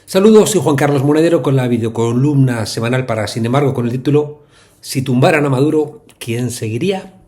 Saludos, soy Juan Carlos Monedero con la videocolumna semanal para Sin embargo con el título Si tumbaran a Maduro, ¿quién seguiría?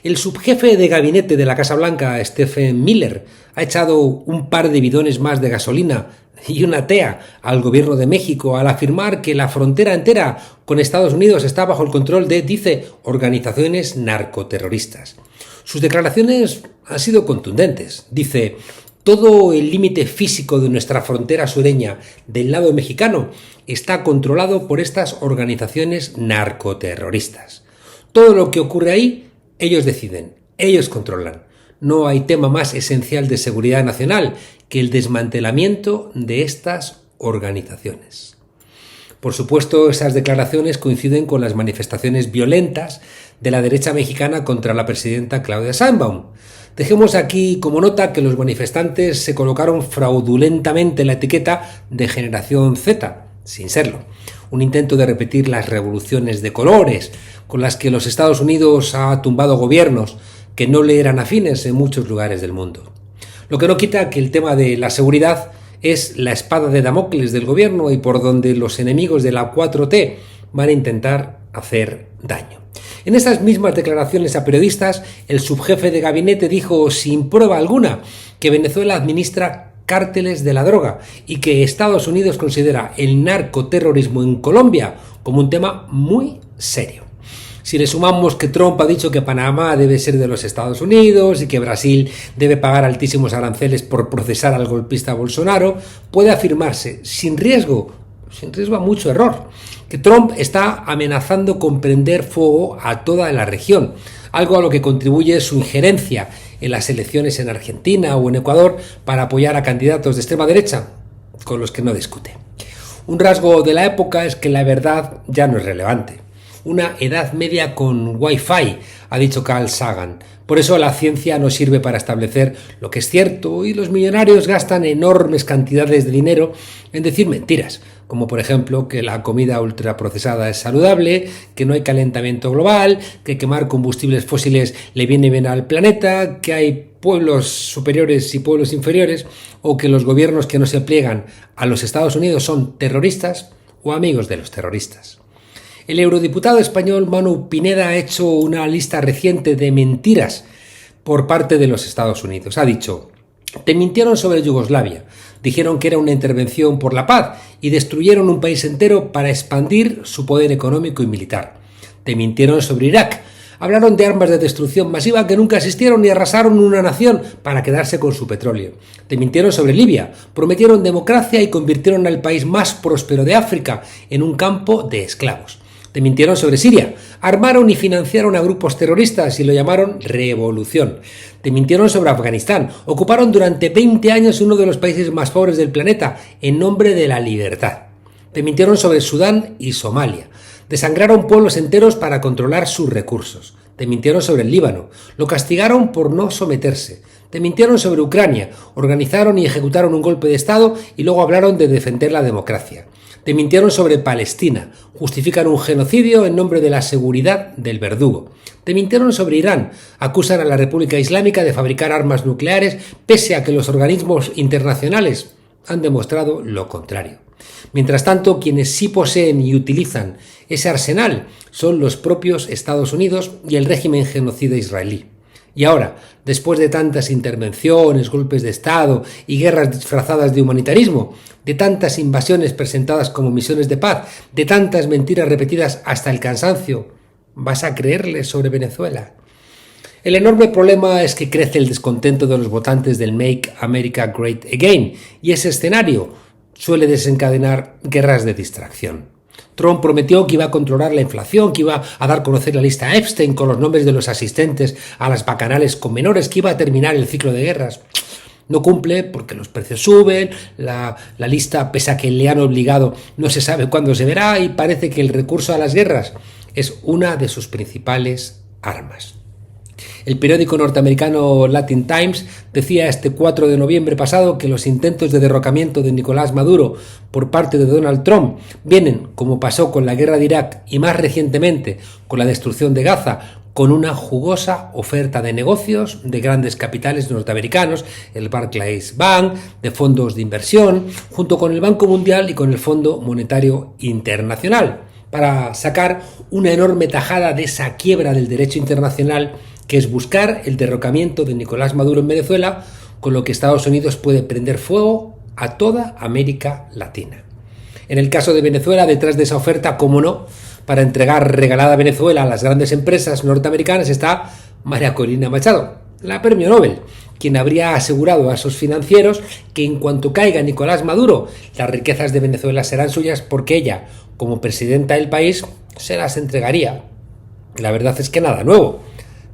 El subjefe de gabinete de la Casa Blanca, Stephen Miller, ha echado un par de bidones más de gasolina y una tea al gobierno de México al afirmar que la frontera entera con Estados Unidos está bajo el control de, dice, organizaciones narcoterroristas. Sus declaraciones han sido contundentes. Dice: todo el límite físico de nuestra frontera sureña del lado mexicano está controlado por estas organizaciones narcoterroristas. Todo lo que ocurre ahí, ellos deciden, ellos controlan. No hay tema más esencial de seguridad nacional que el desmantelamiento de estas organizaciones. Por supuesto, esas declaraciones coinciden con las manifestaciones violentas de la derecha mexicana contra la presidenta Claudia Sheinbaum. Dejemos aquí como nota que los manifestantes se colocaron fraudulentamente la etiqueta de generación Z, sin serlo. Un intento de repetir las revoluciones de colores con las que los Estados Unidos ha tumbado gobiernos que no le eran afines en muchos lugares del mundo. Lo que no quita que el tema de la seguridad es la espada de Damocles del gobierno y por donde los enemigos de la 4T van a intentar hacer daño. En esas mismas declaraciones a periodistas, el subjefe de gabinete dijo sin prueba alguna que Venezuela administra cárteles de la droga y que Estados Unidos considera el narcoterrorismo en Colombia como un tema muy serio. Si le sumamos que Trump ha dicho que Panamá debe ser de los Estados Unidos y que Brasil debe pagar altísimos aranceles por procesar al golpista Bolsonaro, puede afirmarse, sin riesgo a mucho error, que Trump está amenazando con prender fuego a toda la región, algo a lo que contribuye su injerencia en las elecciones en Argentina o en Ecuador para apoyar a candidatos de extrema derecha, con los que no discute. Un rasgo de la época es que la verdad ya no es relevante. Una edad media con Wi-Fi, ha dicho Carl Sagan. Por eso la ciencia no sirve para establecer lo que es cierto y los millonarios gastan enormes cantidades de dinero en decir mentiras, como por ejemplo que la comida ultraprocesada es saludable, que no hay calentamiento global, que quemar combustibles fósiles le viene bien al planeta, que hay pueblos superiores y pueblos inferiores, o que los gobiernos que no se pliegan a los Estados Unidos son terroristas o amigos de los terroristas. El eurodiputado español Manu Pineda ha hecho una lista reciente de mentiras por parte de los Estados Unidos. Ha dicho: te mintieron sobre Yugoslavia, dijeron que era una intervención por la paz y destruyeron un país entero para expandir su poder económico y militar. Te mintieron sobre Irak, hablaron de armas de destrucción masiva que nunca existieron y arrasaron una nación para quedarse con su petróleo. Te mintieron sobre Libia, prometieron democracia y convirtieron al país más próspero de África en un campo de esclavos. Te mintieron sobre Siria, armaron y financiaron a grupos terroristas y lo llamaron revolución. Te mintieron sobre Afganistán, ocuparon durante 20 años uno de los países más pobres del planeta en nombre de la libertad. Te mintieron sobre Sudán y Somalia, desangraron pueblos enteros para controlar sus recursos. Te mintieron sobre el Líbano, lo castigaron por no someterse. Te mintieron sobre Ucrania, organizaron y ejecutaron un golpe de Estado y luego hablaron de defender la democracia. Te mintieron sobre Palestina, justifican un genocidio en nombre de la seguridad del verdugo. Te mintieron sobre Irán, acusan a la República Islámica de fabricar armas nucleares pese a que los organismos internacionales han demostrado lo contrario. Mientras tanto, quienes sí poseen y utilizan ese arsenal son los propios Estados Unidos y el régimen genocida israelí. Y ahora, después de tantas intervenciones, golpes de Estado y guerras disfrazadas de humanitarismo, de tantas invasiones presentadas como misiones de paz, de tantas mentiras repetidas hasta el cansancio, ¿vas a creerles sobre Venezuela? El enorme problema es que crece el descontento de los votantes del Make America Great Again, y ese escenario suele desencadenar guerras de distracción. Trump prometió que iba a controlar la inflación, que iba a dar a conocer la lista Epstein con los nombres de los asistentes a las bacanales con menores, que iba a terminar el ciclo de guerras. No cumple porque los precios suben, la lista, pese a que le han obligado, no se sabe cuándo se verá y parece que el recurso a las guerras es una de sus principales armas. El periódico norteamericano Latin Times decía este 4 de noviembre pasado que los intentos de derrocamiento de Nicolás Maduro por parte de Donald Trump vienen, como pasó con la guerra de Irak y más recientemente con la destrucción de Gaza, con una jugosa oferta de negocios de grandes capitales norteamericanos, el Barclays Bank, de fondos de inversión, junto con el Banco Mundial y con el Fondo Monetario Internacional, para sacar una enorme tajada de esa quiebra del derecho internacional que es buscar el derrocamiento de Nicolás Maduro en Venezuela, con lo que Estados Unidos puede prender fuego a toda América Latina. En el caso de Venezuela, detrás de esa oferta, cómo no, para entregar regalada Venezuela a las grandes empresas norteamericanas está María Corina Machado, la premio Nobel, quien habría asegurado a esos financieros que en cuanto caiga Nicolás Maduro, las riquezas de Venezuela serán suyas porque ella, como presidenta del país, se las entregaría. La verdad es que nada nuevo,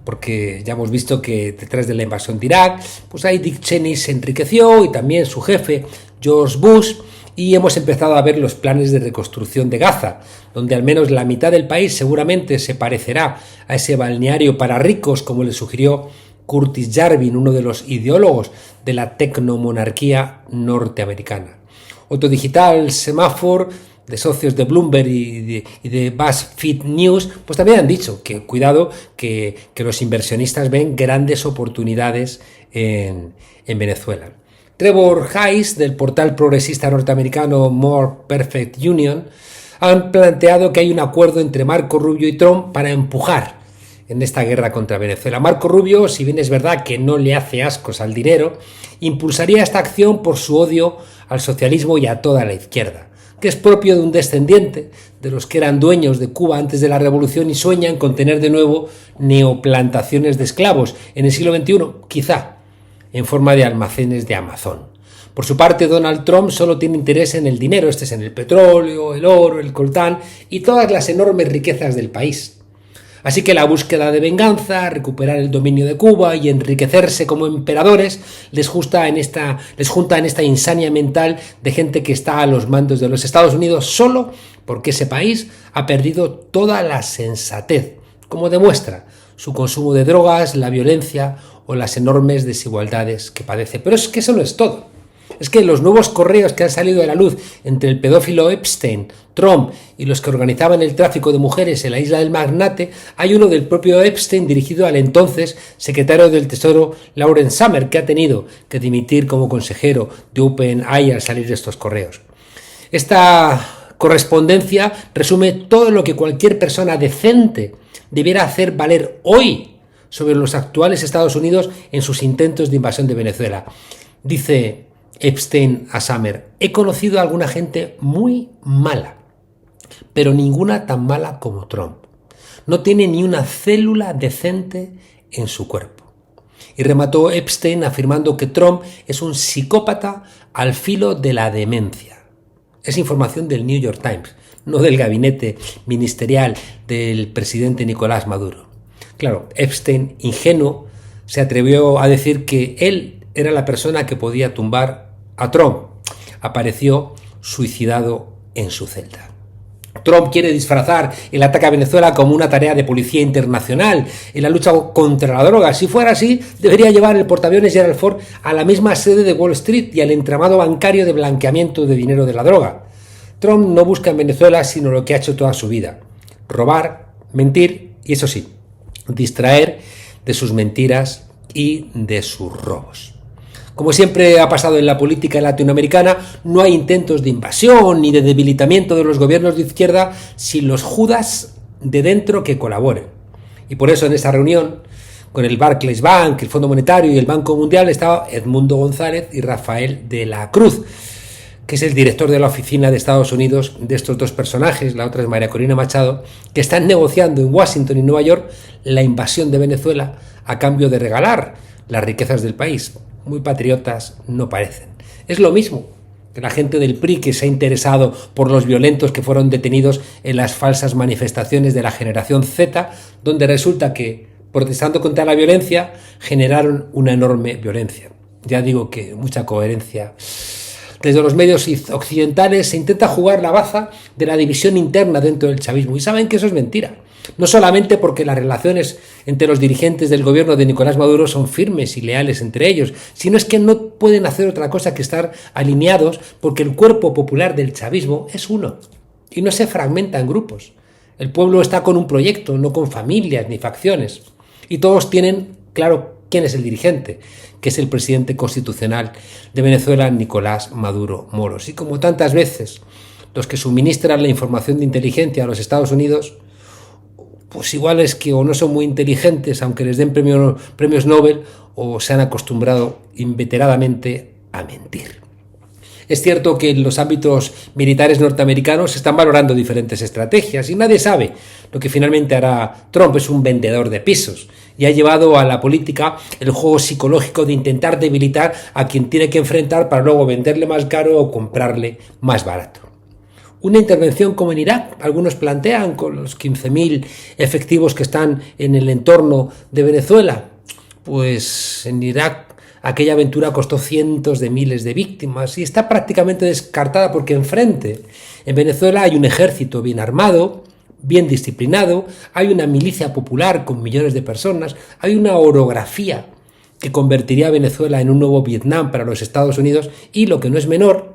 porque ya hemos visto que detrás de la invasión de Irak, pues ahí Dick Cheney se enriqueció y también su jefe, George Bush, y hemos empezado a ver los planes de reconstrucción de Gaza, donde al menos la mitad del país seguramente se parecerá a ese balneario para ricos, como le sugirió Curtis Yarvin, uno de los ideólogos de la tecnomonarquía norteamericana. Otro digital, Semáforo, de socios de Bloomberg y de BuzzFeed News, pues también han dicho que cuidado, que los inversionistas ven grandes oportunidades en Venezuela. Trevor Hayes, del portal progresista norteamericano More Perfect Union, han planteado que hay un acuerdo entre Marco Rubio y Trump para empujar en esta guerra contra Venezuela. Marco Rubio, si bien es verdad que no le hace ascos al dinero, impulsaría esta acción por su odio al socialismo y a toda la izquierda, que es propio de un descendiente de los que eran dueños de Cuba antes de la revolución y sueñan con tener de nuevo neoplantaciones de esclavos en el siglo XXI, quizá en forma de almacenes de Amazon. Por su parte, Donald Trump solo tiene interés en el dinero, este es en el petróleo, el oro, el coltán y todas las enormes riquezas del país. Así que la búsqueda de venganza, recuperar el dominio de Cuba y enriquecerse como emperadores les junta en esta insania mental de gente que está a los mandos de los Estados Unidos solo porque ese país ha perdido toda la sensatez, como demuestra su consumo de drogas, la violencia o las enormes desigualdades que padece. Pero es que eso no es todo. Es que los nuevos correos que han salido a la luz entre el pedófilo Epstein, Trump y los que organizaban el tráfico de mujeres en la isla del Magnate, hay uno del propio Epstein dirigido al entonces secretario del Tesoro Lawrence Summers, que ha tenido que dimitir como consejero de OpenAI al salir de estos correos. Esta correspondencia resume todo lo que cualquier persona decente debiera hacer valer hoy sobre los actuales Estados Unidos en sus intentos de invasión de Venezuela. Dice Epstein a Summers: he conocido a alguna gente muy mala, pero ninguna tan mala como Trump. No tiene ni una célula decente en su cuerpo. Y remató Epstein afirmando que Trump es un psicópata al filo de la demencia. Es información del New York Times, no del gabinete ministerial del presidente Nicolás Maduro. Claro, Epstein, ingenuo, se atrevió a decir que él era la persona que podía tumbar a Trump. Apareció suicidado en su celda. Trump quiere disfrazar el ataque a Venezuela como una tarea de policía internacional en la lucha contra la droga. Si fuera así, debería llevar el portaaviones Gerald Ford a la misma sede de Wall Street y al entramado bancario de blanqueamiento de dinero de la droga. Trump no busca en Venezuela sino lo que ha hecho toda su vida: robar, mentir y, eso sí, distraer de sus mentiras y de sus robos. Como siempre ha pasado en la política latinoamericana, no hay intentos de invasión ni de debilitamiento de los gobiernos de izquierda sin los Judas de dentro que colaboren. Y por eso en esa reunión, con el Barclays Bank, el Fondo Monetario y el Banco Mundial, estaba Edmundo González y Rafael de la Cruz, que es el director de la oficina de Estados Unidos de estos dos personajes, la otra es María Corina Machado, que están negociando en Washington y Nueva York la invasión de Venezuela a cambio de regalar las riquezas del país. Muy patriotas no parecen. Es lo mismo que la gente del PRI que se ha interesado por los violentos que fueron detenidos en las falsas manifestaciones de la generación Z, donde resulta que, protestando contra la violencia, generaron una enorme violencia. Ya digo que mucha coherencia. Desde los medios occidentales se intenta jugar la baza de la división interna dentro del chavismo y saben que eso es mentira. No solamente porque las relaciones entre los dirigentes del gobierno de Nicolás Maduro son firmes y leales entre ellos, sino es que no pueden hacer otra cosa que estar alineados porque el cuerpo popular del chavismo es uno y no se fragmenta en grupos. El pueblo está con un proyecto, no con familias ni facciones. Y todos tienen claro quién es el dirigente, que es el presidente constitucional de Venezuela, Nicolás Maduro Moros. Y como tantas veces, los que suministran la información de inteligencia a los Estados Unidos, pues igual es que o no son muy inteligentes, aunque les den premios Nobel, o se han acostumbrado inveteradamente a mentir. Es cierto que en los ámbitos militares norteamericanos se están valorando diferentes estrategias y nadie sabe lo que finalmente hará Trump. Es un vendedor de pisos y ha llevado a la política el juego psicológico de intentar debilitar a quien tiene que enfrentar para luego venderle más caro o comprarle más barato. Una intervención como en Irak, algunos plantean, con los 15.000 efectivos que están en el entorno de Venezuela. Pues en Irak aquella aventura costó cientos de miles de víctimas y está prácticamente descartada porque enfrente, en Venezuela, hay un ejército bien armado, bien disciplinado, hay una milicia popular con millones de personas, hay una orografía que convertiría a Venezuela en un nuevo Vietnam para los Estados Unidos y, lo que no es menor,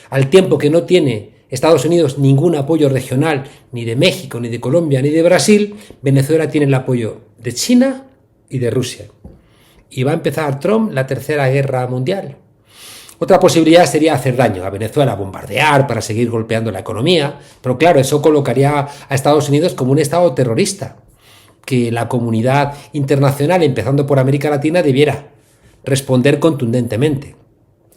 al tiempo que no tiene Estados Unidos ningún apoyo regional, ni de México, ni de Colombia, ni de Brasil, Venezuela tiene el apoyo de China y de Rusia. Y va a empezar Trump la tercera guerra mundial. Otra posibilidad sería hacer daño a Venezuela, bombardear para seguir golpeando la economía, pero claro, eso colocaría a Estados Unidos como un estado terrorista, que la comunidad internacional, empezando por América Latina, debiera responder contundentemente.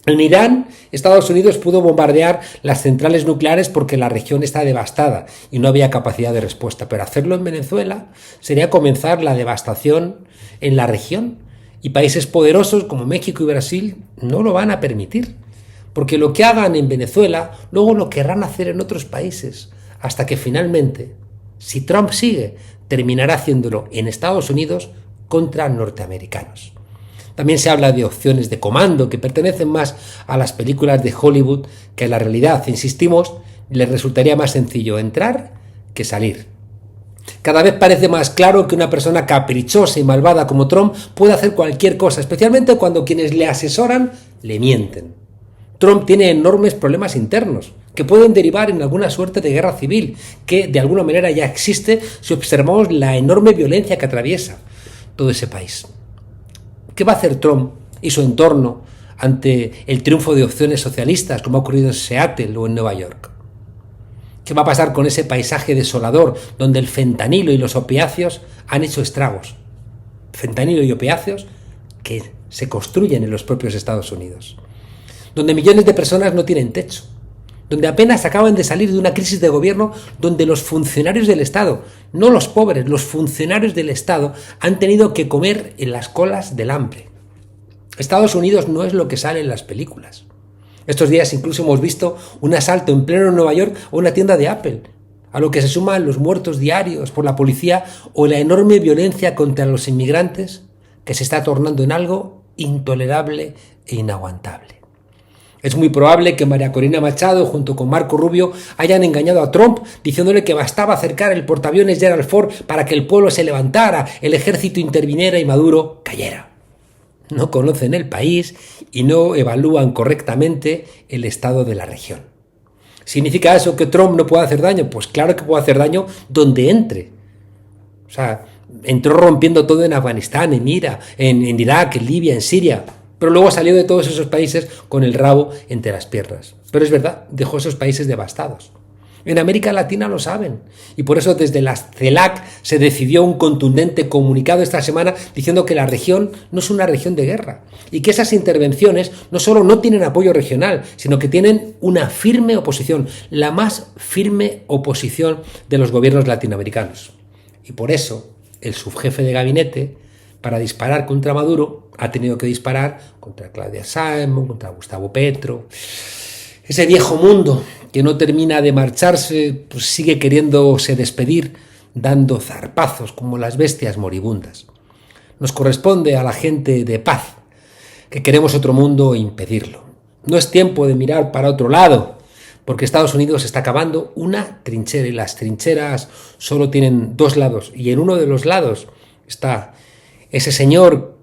En Irán, Estados Unidos pudo bombardear las centrales nucleares porque la región está devastada y no había capacidad de respuesta, pero hacerlo en Venezuela sería comenzar la devastación en la región. Y países poderosos como México y Brasil no lo van a permitir, porque lo que hagan en Venezuela luego lo querrán hacer en otros países, hasta que finalmente, si Trump sigue, terminará haciéndolo en Estados Unidos contra norteamericanos. También se habla de opciones de comando que pertenecen más a las películas de Hollywood que a la realidad. Insistimos, les resultaría más sencillo entrar que salir. Cada vez parece más claro que una persona caprichosa y malvada como Trump puede hacer cualquier cosa, especialmente cuando quienes le asesoran le mienten. Trump tiene enormes problemas internos que pueden derivar en alguna suerte de guerra civil, que de alguna manera ya existe si observamos la enorme violencia que atraviesa todo ese país. ¿Qué va a hacer Trump y su entorno ante el triunfo de opciones socialistas, como ha ocurrido en Seattle o en Nueva York? ¿Qué va a pasar con ese paisaje desolador donde el fentanilo y los opiáceos han hecho estragos? Fentanilo y opiáceos que se construyen en los propios Estados Unidos. Donde millones de personas no tienen techo. Donde apenas acaban de salir de una crisis de gobierno donde los funcionarios del Estado, no los pobres, los funcionarios del Estado han tenido que comer en las colas del hambre. Estados Unidos no es lo que sale en las películas. Estos días incluso hemos visto un asalto en pleno Nueva York a una tienda de Apple, a lo que se suman los muertos diarios por la policía o la enorme violencia contra los inmigrantes que se está tornando en algo intolerable e inaguantable. Es muy probable que María Corina Machado junto con Marco Rubio hayan engañado a Trump diciéndole que bastaba acercar el portaaviones Gerald Ford para que el pueblo se levantara, el ejército interviniera y Maduro cayera. No conocen el país y no evalúan correctamente el estado de la región. ¿Significa eso que Trump no puede hacer daño? Pues claro que puede hacer daño donde entre. O sea, entró rompiendo todo en Afganistán, en Irak, en Libia, en Siria, pero luego salió de todos esos países con el rabo entre las piernas. Pero es verdad, dejó esos países devastados. En América Latina lo saben, y por eso desde la CELAC se decidió un contundente comunicado esta semana diciendo que la región no es una región de guerra, y que esas intervenciones no solo no tienen apoyo regional, sino que tienen una firme oposición, la más firme oposición de los gobiernos latinoamericanos. Y por eso el subjefe de gabinete, para disparar contra Maduro, ha tenido que disparar contra Claudia Sheinbaum, contra Gustavo Petro. Ese viejo mundo que no termina de marcharse, pues sigue queriéndose despedir, dando zarpazos como las bestias moribundas. Nos corresponde a la gente de paz, que queremos otro mundo, impedirlo. No es tiempo de mirar para otro lado, porque Estados Unidos está cavando una trinchera y las trincheras solo tienen dos lados, y en uno de los lados está ese señor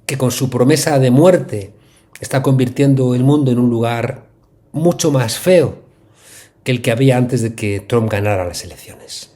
que con su promesa de muerte está convirtiendo el mundo en un lugar mucho más feo que el que había antes de que Trump ganara las elecciones.